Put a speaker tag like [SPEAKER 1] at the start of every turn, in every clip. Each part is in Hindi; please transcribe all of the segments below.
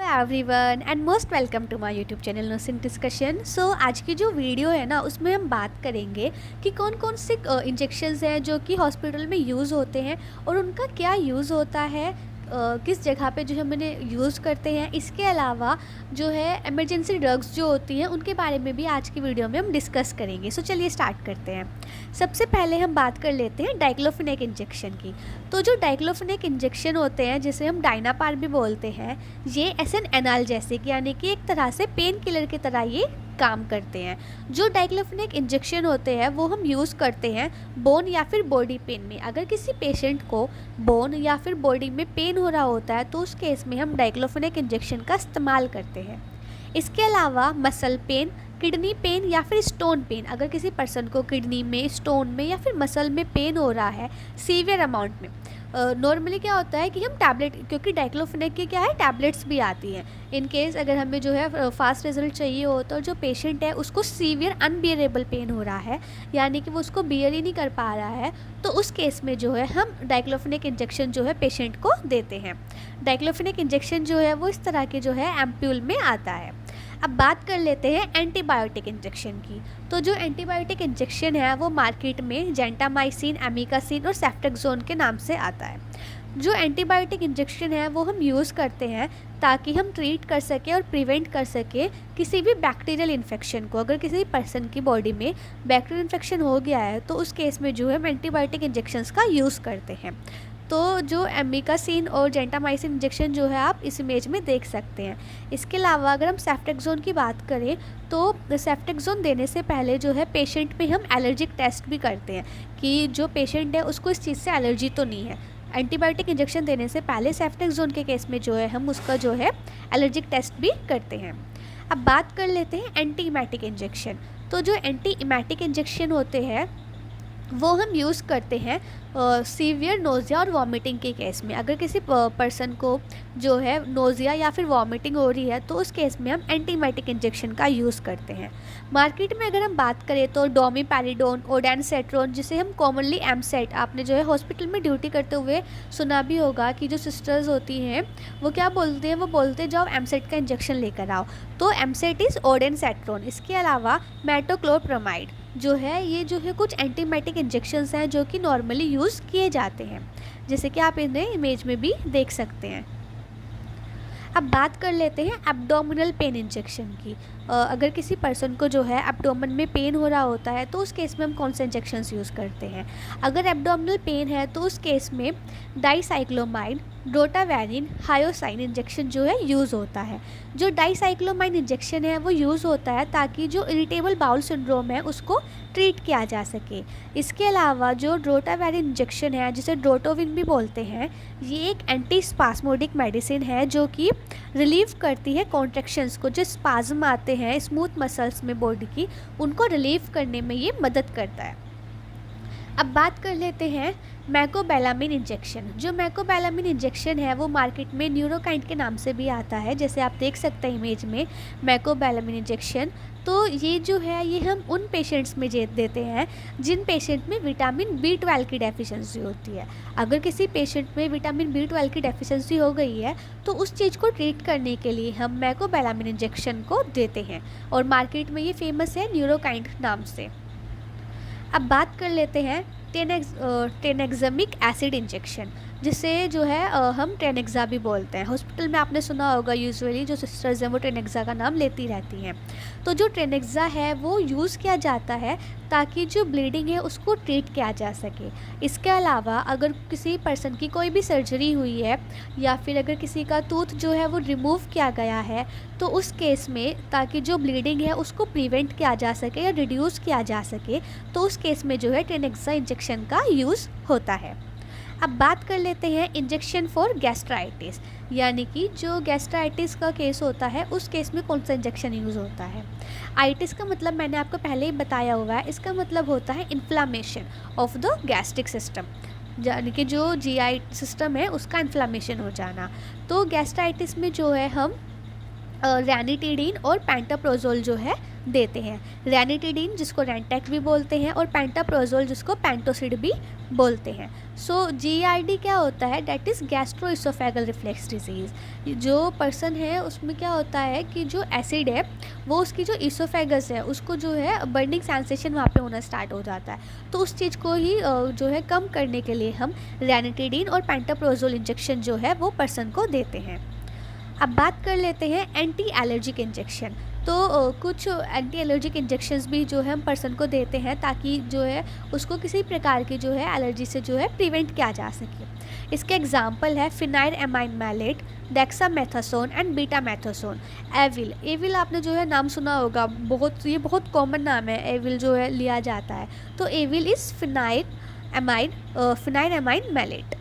[SPEAKER 1] Everyone and most welcome to my YouTube channel nursing discussion. So आज की जो वीडियो है ना, उसमें हम बात करेंगे कि कौन कौन से इंजेक्शंस हैं जो कि हॉस्पिटल में यूज़ होते हैं और उनका क्या यूज़ होता है, किस जगह पे जो है मैंने यूज़ करते हैं। इसके अलावा जो है इमरजेंसी ड्रग्स जो होती हैं उनके बारे में भी आज की वीडियो में हम डिस्कस करेंगे। सो चलिए स्टार्ट करते हैं। सबसे पहले हम बात कर लेते हैं डाइक्लोफिनेक इंजेक्शन की। तो जो डाइक्लोफिनेक इंजेक्शन होते हैं, जिसे हम डायनापार भी बोलते हैं, ये एसन एनाल्जेसिक यानी कि एक तरह से पेन किलर की तरह ये काम करते हैं। जो डाइक्लोफिनेक इंजेक्शन होते हैं वो हम यूज़ करते हैं बोन या फिर बॉडी पेन में। अगर किसी पेशेंट को बोन या फिर बॉडी में पेन हो रहा होता है तो उस केस में हम डाइक्लोफिनेक इंजेक्शन का इस्तेमाल करते हैं। इसके अलावा मसल पेन, किडनी पेन या फिर स्टोन पेन, अगर किसी पर्सन को किडनी में, स्टोन में या फिर मसल में पेन हो रहा है सीवियर अमाउंट में, नॉर्मली क्या होता है कि हम टैबलेट, क्योंकि डाइक्लोफिनेक की क्या है टैबलेट्स भी आती हैं इन केस अगर हमें जो है फास्ट रिजल्ट चाहिए हो, तो जो पेशेंट है उसको सीवियर अनबियरेबल पेन हो रहा है यानी कि वो उसको बियर ही नहीं कर पा रहा है, तो उस केस में जो है हम डाइक्लोफिनेक इंजेक्शन जो है पेशेंट को देते हैं। डाइक्लोफिनेक इंजेक्शन जो है वो इस तरह के जो है एम्प्यूल में आता है। अब बात कर लेते हैं एंटीबायोटिक इंजेक्शन की। तो जो एंटीबायोटिक इंजेक्शन है वो मार्केट में जेंटामाइसिन, एमिकासिन और सेफ्ट्रेक्सोन के नाम से आता है। जो एंटीबायोटिक इंजेक्शन है वो हम यूज़ करते हैं ताकि हम ट्रीट कर सकें और प्रिवेंट कर सकें किसी भी बैक्टीरियल इन्फेक्शन को। अगर किसी पर्सन की बॉडी में बैक्टीरियल इन्फेक्शन हो गया है तो उस केस में जो है हम एंटीबायोटिक इंजेक्शंस का यूज़ करते हैं। तो जो एमिकासिन और जेंटामाइसिन इंजेक्शन जो है आप इस इमेज में देख सकते हैं। इसके अलावा अगर हम सेफ्ट्रेक्सोन की बात करें तो सेफ्ट्रेक्सोन देने से पहले जो है पेशेंट में हम एलर्जिक टेस्ट भी करते हैं कि जो पेशेंट है उसको इस चीज़ से एलर्जी तो नहीं है। एंटीबायोटिक इंजेक्शन देने से पहले सेफ्ट्रेक्सोन के केस में जो है हम उसका जो है एलर्जिक टेस्ट भी करते हैं। अब बात कर लेते हैं एंटी इमेटिक इंजेक्शन। तो जो एंटी इमेटिक इंजेक्शन होते हैं वो हम यूज़ करते हैं सीवियर नोज़िया और वॉमिटिंग के केस में। अगर किसी पर्सन को जो है नोज़िया या फिर वॉमिटिंग हो रही है तो उस केस में हम एंटीमाइटिक इंजेक्शन का यूज़ करते हैं। मार्केट में अगर हम बात करें तो डोमिपैरिडोन, ओडेनसेट्रोन, जिसे हम कॉमनली एमसेट, आपने जो है हॉस्पिटल में ड्यूटी करते हुए सुना भी होगा कि जो सिस्टर्स होती हैं वो क्या बोलते हैं, वो बोलते हैं जाओ एमसेट का इंजेक्शन लेकर आओ, तो एमसेट इज़ ओडेनसेट्रोन। इसके अलावा मेटोक्लोप्रोमाइड जो है, ये जो है कुछ एंटीमाइटिक इंजेक्शंस हैं जो कि नॉर्मली यूज़ किए जाते हैं, जैसे कि आप इन्हें इमेज में भी देख सकते हैं। अब बात कर लेते हैं एब्डोमिनल पेन इंजेक्शन की। अगर किसी पर्सन को जो है एब्डोमेन में पेन हो रहा होता है तो उस केस में हम कौन से इंजेक्शंस यूज़ करते हैं। अगर एब्डोमिनल पेन है तो उस केस में डाइसाइक्लोमाइन, रोटावैरिन, हायोसाइन इंजेक्शन जो है यूज़ होता है। जो डाइसाइक्लोमाइन इंजेक्शन है वो यूज़ होता है ताकि जो इरिटेबल बाउल सिंड्रोम है उसको ट्रीट किया जा सके। इसके अलावा जो रोटावैरिन इंजेक्शन है, जिसे ड्रोटोविन भी बोलते हैं, ये एक एंटी स्पास्मोडिक मेडिसिन है जो कि रिलीव करती है कॉन्ट्रैक्शंस को। जो स्पाज्म आते हैं स्मूथ मसल्स में बॉडी की, उनको रिलीव करने में ये मदद करता है। अब बात कर लेते हैं मैकोबैलामिन इंजेक्शन। जो मैकोबैलामिन इंजेक्शन है वो मार्केट में न्यूरोकाइंट के नाम से भी आता है, जैसे आप देख सकते हैं इमेज में मैकोबैलामिन इंजेक्शन। तो ये जो है ये हम उन पेशेंट्स में देते हैं जिन पेशेंट में विटामिन B12 की डेफिशिएंसी होती है। अगर किसी पेशेंट में विटामिन B12 की डेफिशिएंसी हो गई है तो उस चीज़ को ट्रीट करने के लिए हम मैकोबैलामिन इंजेक्शन को देते हैं और मार्केट में ये फेमस है न्यूरोकाइंट नाम से। अब बात कर लेते हैं टेनेक्सामिक एसिड इंजेक्शन, जिसे जो है हम टेनेक्सा भी बोलते हैं। हॉस्पिटल में आपने सुना होगा, यूजुअली जो सिस्टर्स हैं वो टेनेक्सा का नाम लेती रहती हैं। तो जो टेनेक्सा है वो यूज़ किया जाता है ताकि जो ब्लीडिंग है उसको ट्रीट किया जा सके। इसके अलावा अगर किसी पर्सन की कोई भी सर्जरी हुई है या फिर अगर किसी का टूथ जो है वो रिमूव किया गया है तो उस केस में ताकि जो ब्लीडिंग है उसको प्रिवेंट किया जा सके या रिड्यूस किया जा सके, तो उस केस में जो है टेनेक्सा इंजेक्शन का यूज़ होता है। अब बात कर लेते हैं इंजेक्शन फॉर गैस्ट्राइटिस, यानी कि जो गैस्ट्राइटिस का केस होता है उस केस में कौन सा इंजेक्शन यूज़ होता है। आइटिस का मतलब मैंने आपको पहले ही बताया हुआ है, इसका मतलब होता है inflammation of the gastric system, यानी कि जो GI सिस्टम है उसका इन्फ्लामेशन हो जाना। तो गैस्ट्राइटिस में जो है हम रैनिटिडीन और पेंटाप्रोजोल जो है देते हैं। रैनिटिडीन जिसको रेंटेक भी बोलते हैं और पेंटाप्रोजोल जिसको पेंटोसिड भी बोलते हैं। सो जीईआरडी क्या होता है, that is gastro-oesophageal reflex disease. जो पर्सन है उसमें क्या होता है कि जो एसिड है वो उसकी जो इसोफेगस है उसको जो है बर्निंग सेंसेशन वहाँ पे होना स्टार्ट हो जाता है। तो उस चीज़ को ही जो है कम करने के लिए हम रैनिटिडीन और पेंटाप्रोजोल इंजेक्शन जो है वो पर्सन को देते हैं। अब बात कर लेते हैं एंटी एलर्जिक इंजेक्शन। तो कुछ एंटी एलर्जिक इंजेक्शंस भी जो है हम पर्सन को देते हैं ताकि जो है उसको किसी प्रकार की जो है एलर्जी से जो है प्रिवेंट किया जा सके। इसके एग्जांपल है phenyl amine maleate, dexamethasone and betamethasone. Avil आपने जो है नाम सुना होगा, ये बहुत कॉमन नाम है, एविल जो है लिया जाता है। तो Avil is phenyl amine maleate.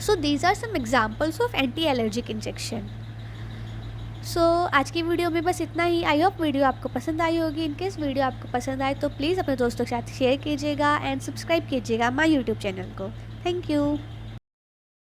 [SPEAKER 1] So these are some examples of anti allergic injection. So आज की वीडियो में बस इतना ही। आई होप वीडियो आपको पसंद आई होगी। इनकेस वीडियो आपको पसंद आए तो प्लीज़ अपने दोस्तों के साथ शेयर कीजिएगा एंड सब्सक्राइब कीजिएगा माय यूट्यूब चैनल को। Thank you.